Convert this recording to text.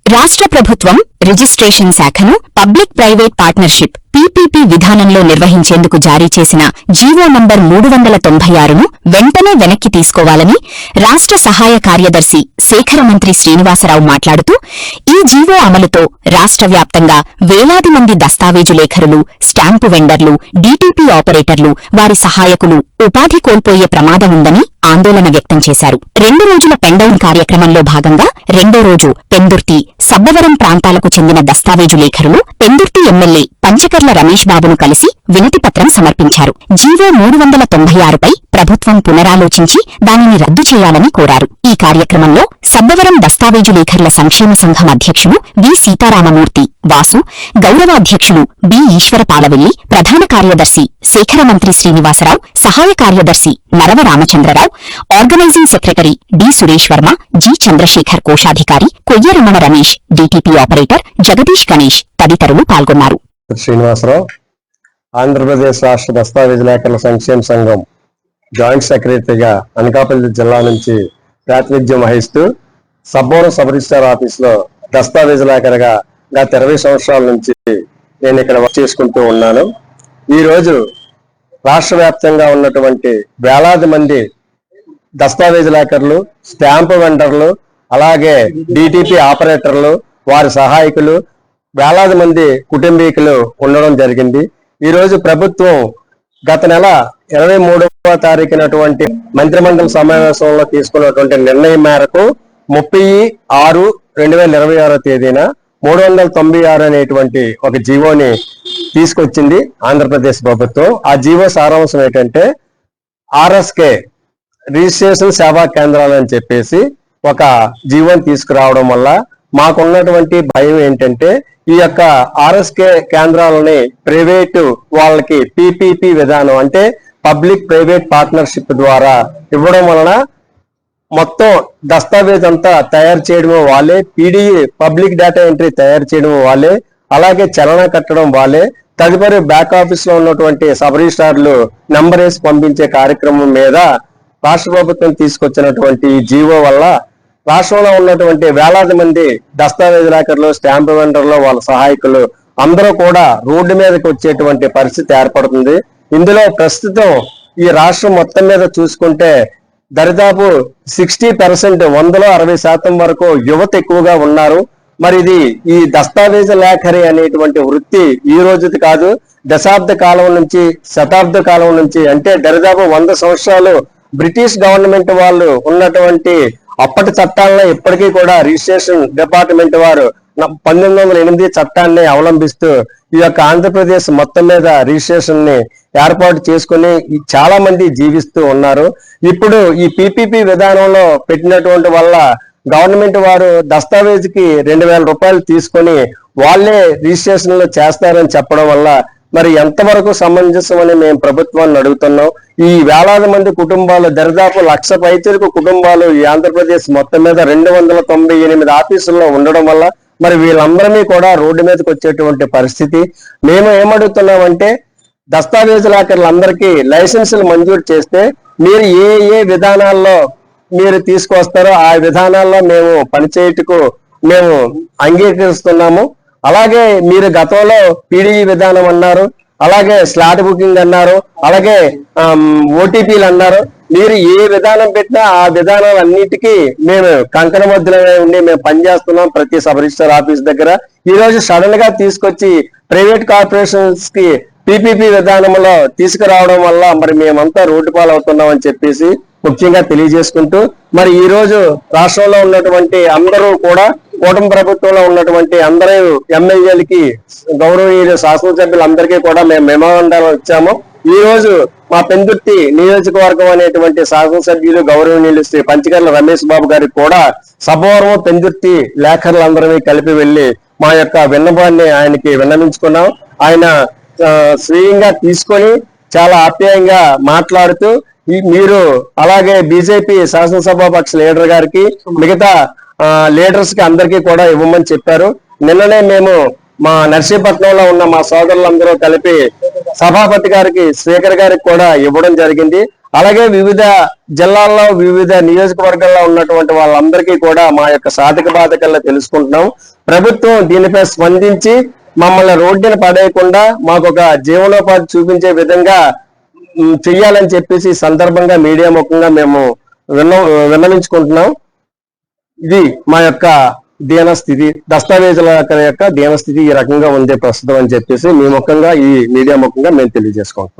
రాష్ట్ర ప్రభుత్వం రిజిస్ట్రేషన్ శాఖను పబ్లిక్ ప్రైవేట్ పార్ట్నర్షిప్ పీపీపీ విధానంలో నిర్వహించేందుకు జారీ చేసిన జీవో నంబర్ 396ను వెంటనే వెనక్కి తీసుకోవాలని రాష్ట్ర సహాయ కార్యదర్శి శేఖరమంత్రి శ్రీనివాసరావు మాట్లాడుతూ, ఈ జీవో అమలుతో రాష్ట్ర వ్యాప్తంగా వేలాది మంది దస్తావేజు లేఖరులు, స్టాంపు వెండర్లు, డీటీపీ ఆపరేటర్లు, వారి సహాయకులు ఉపాధి కోల్పోయే ప్రమాదం ఉందని ఆందోళన వ్యక్తం చేశారు. 2 రోజుల పెండౌన్ కార్యక్రమంలో భాగంగా రెండో రోజు పెందుర్తి, సబ్బవరం ప్రాంతాలకు చెందిన దస్తావేజు లేఖరులు పెందుర్తి ఎమ్మెల్యే పంచకర్ల రమేష్ బాబును కలిసి వినతిపత్రం సమర్పించారు. జీవో 396పై ప్రభుత్వం పునరాలోచించి దానిని రద్దు చేయాలని కోరారు. ఈ కార్యక్రమంలో సబ్బవరం దస్తావేజు లేఖర్ల సంక్షేమ సంఘం అధ్యక్షులు వి సీతారామమూర్తి, వాసు, గౌరవాధ్యక్షులు బి ఈశ్వరపాలవెల్లి, ప్రధాన కార్యదర్శి శేఖరమంత్రి శ్రీనివాసరావు, సహాయ కార్యదర్శి Narava Ramachandrarao, organising secretary D Suresh Varma, G Chandrasekhar కోశాధికారి, కొయ్యరమణ రమేష్, డీటీపీ ఆపరేటర్ జగదీష్ గణేష్ తదితరులు పాల్గొన్నారు. శ్రీనివాసరావు, ఆంధ్రప్రదేశ్ రాష్ట్ర దస్తావేజు లేఖర్ల సంక్షేమ సంఘం జాయింట్ సెక్రటరీగా అనకాపల్లి జిల్లా నుంచి ప్రాతినిధ్యం వహిస్తూ సబ్బవరం సబ్ రిజిస్ట్రార్ ఆఫీసులో దస్తావేజు లేఖరుగా గత 20 సంవత్సరాల నుంచి నేను ఇక్కడ వర్క్ చేసుకుంటూ ఉన్నాను. ఈరోజు రాష్ట్ర వ్యాప్తంగా ఉన్నటువంటి వేలాది మంది దస్తావేజు లేఖరులు, స్టాంపు వెండర్లు, అలాగే డిటిపి ఆపరేటర్లు, వారి సహాయకులు, వేలాది మంది కుటుంబీకులు ఉండడం జరిగింది. ఈరోజు ప్రభుత్వం గత నెల 23వ తారీఖునటువంటి మంత్రిమండలి సమావేశంలో తీసుకున్నటువంటి నిర్ణయం మేరకు 30/6/2026 తేదీన 396 అనేటువంటి ఒక జీవోని తీసుకొచ్చింది ఆంధ్రప్రదేశ్ ప్రభుత్వం. ఆ జీవో సారాంశం ఏంటంటే, ఆర్ఎస్కే రిజిస్ట్రేషన్ సేవా కేంద్రాలు అని చెప్పేసి ఒక జీవోని తీసుకురావడం వల్ల మాకున్నటువంటి భయం ఏంటంటే, ఈ యొక్క ఆర్ఎస్కే కేంద్రాలని ప్రైవేటు వాళ్ళకి పీపీపీ విధానం అంటే పబ్లిక్ ప్రైవేట్ పార్ట్నర్షిప్ ద్వారా ఇవ్వడం వలన మొత్తం దస్తావేజ్ అంతా తయారు చేయడం వాళ్ళే, పీడీఈ పబ్లిక్ డేటా ఎంట్రీ తయారు చేయడం వాళ్ళే, అలాగే చలనా కట్టడం వాళ్ళే, తదుపరి బ్యాక్ ఆఫీస్ లో ఉన్నటువంటి సబ్ రిజిస్ట్రార్లు నంబర్ వేసి పంపించే కార్యక్రమం మీద రాష్ట్ర ప్రభుత్వం తీసుకొచ్చినటువంటి జీవో వల్ల రాష్ట్రంలో ఉన్నటువంటి వేలాది మంది దస్తావేజు లేఖరులు, స్టాంపు వెండర్లు, వాళ్ళ సహాయకులు అందరూ కూడా రోడ్డు మీదకి వచ్చేటువంటి పరిస్థితి ఏర్పడుతుంది. ఇందులో ప్రస్తుతం ఈ రాష్ట్రం మొత్తం మీద చూసుకుంటే దరిదాపు 60%, 160% వరకు యువత ఎక్కువగా ఉన్నారు. మరి ఇది ఈ దస్తావేజు లేఖరి అనేటువంటి వృత్తి ఈ రోజుది కాదు, దశాబ్ద కాలం నుంచి, శతాబ్ద కాలం నుంచి, అంటే దరిదాపు 100 సంవత్సరాలు బ్రిటిష్ గవర్నమెంట్ వాళ్ళు ఉన్నటువంటి అప్పటి చట్టాలను ఇప్పటికీ కూడా రిజిస్ట్రేషన్ డిపార్ట్మెంట్ వారు 1908 చట్టాన్ని అవలంబిస్తూ ఈ యొక్క ఆంధ్రప్రదేశ్ మొత్తం మీద రిజిస్ట్రేషన్ ని ఏర్పాటు చేసుకుని చాలా మంది జీవిస్తూ ఉన్నారు. ఇప్పుడు ఈ పీపీపీ విధానంలో పెట్టినటువంటి వల్ల గవర్నమెంట్ వారు దస్తావేజుకి 2000 రూపాయలు తీసుకొని వాళ్ళే రిజిస్ట్రేషన్లు చేస్తారని చెప్పడం వల్ల మరి ఎంతవరకు సమంజసం అని మేము ప్రభుత్వాన్ని అడుగుతున్నాం. ఈ వేలాది మంది కుటుంబాలు, దరిదాపు 1,00,000 పైచలకు కుటుంబాలు ఈ ఆంధ్రప్రదేశ్ మొత్తం మీద 298 ఆఫీసుల్లో ఉండడం వల్ల మరి వీళ్ళందరినీ కూడా రోడ్డు మీదకి వచ్చేటువంటి పరిస్థితి. మేము ఏమడుగుతున్నామంటే, దస్తావేజు లేఖరులందరికీ లైసెన్సులు మంజూరు చేస్తే మీరు ఏ విధానాల్లో మీరు తీసుకొస్తారో ఆ విధానాల్లో మేము పనిచేయటకు మేము అంగీకరిస్తున్నాము. అలాగే మీరు గతంలో పీడీఈ విధానం అన్నారు, అలాగే స్లాట్ బుకింగ్ అన్నారు, అలాగే ఓటీపీలు అన్నారు. మీరు ఏ విధానం పెట్టినా ఆ విధానాలన్నిటికీ మేము కంకణబద్ధులమే ఉండి మేము పనిచేస్తున్నాం ప్రతి సబ్ రిజిస్టర్ ఆఫీస్ దగ్గర. ఈ రోజు సడన్ గా తీసుకొచ్చి ప్రైవేట్ కార్పొరేషన్స్ కి పీపీపీ విధానంలో తీసుకురావడం వల్ల మరి మేమంతా రోడ్డు పాలవుతున్నాం అని చెప్పేసి ముఖ్యంగా తెలియజేసుకుంటూ, మరి ఈ రోజు రాష్ట్రంలో ఉన్నటువంటి అందరూ కూడా కూటమి ప్రభుత్వంలో ఉన్నటువంటి అందరూ ఎమ్మెల్యేలకి, గౌరవనీయులు శాసనసభ్యులందరికీ కూడా మేము మెమోరాండం ఇచ్చాము. ఈ రోజు మా పెందుర్తి నియోజకవర్గం అనేటువంటి శాసనసభ్యులు గౌరవనీయులు శ్రీ పంచకర్ల రమేష్ బాబు గారికి కూడా సబ్బవరం, పెందుర్తి లేఖరులందరినీ కలిపి వెళ్లి మా యొక్క విన్నపాన్ని ఆయనకి విన్నవించుకున్నాం. ఆయన స్వీయంగా తీసుకొని చాలా ఆప్యాయంగా మాట్లాడుతూ మీరు అలాగే బీజేపీ శాసనసభాపక్ష లీడర్ గారికి, మిగతా లీడర్స్ కి అందరికీ కూడా ఇవ్వమని చెప్పారు. నిన్ననే మేము మా నర్సీపట్నంలో ఉన్న మా సోదరులందరూ కలిపి సభాపతి గారికి, స్పీకర్ గారికి కూడా ఇవ్వడం జరిగింది. అలాగే వివిధ జిల్లాల్లో వివిధ నియోజకవర్గాల్లో ఉన్నటువంటి వాళ్ళందరికీ కూడా మా యొక్క సాధక బాధకల్లా తెలుసుకుంటున్నాం. ప్రభుత్వం దీనిపై స్పందించి మమ్మల్ని రోడ్డున పడేయకుండా మాకు ఒక జీవనోపాధి చూపించే విధంగా చెయ్యాలని చెప్పేసి ఈ సందర్భంగా మీడియా ముఖంగా మేము విన్నవించుకుంటున్నాం. ఇది మా యొక్క దీనస్థితి, దస్తావేజుల యొక్క దీనస్థితి ఈ రకంగా ఉంది ప్రస్తుతం అని చెప్పేసి మీ ముఖంగా ఈ మీడియా ముఖంగా మేము తెలియజేసుకుంటున్నాం.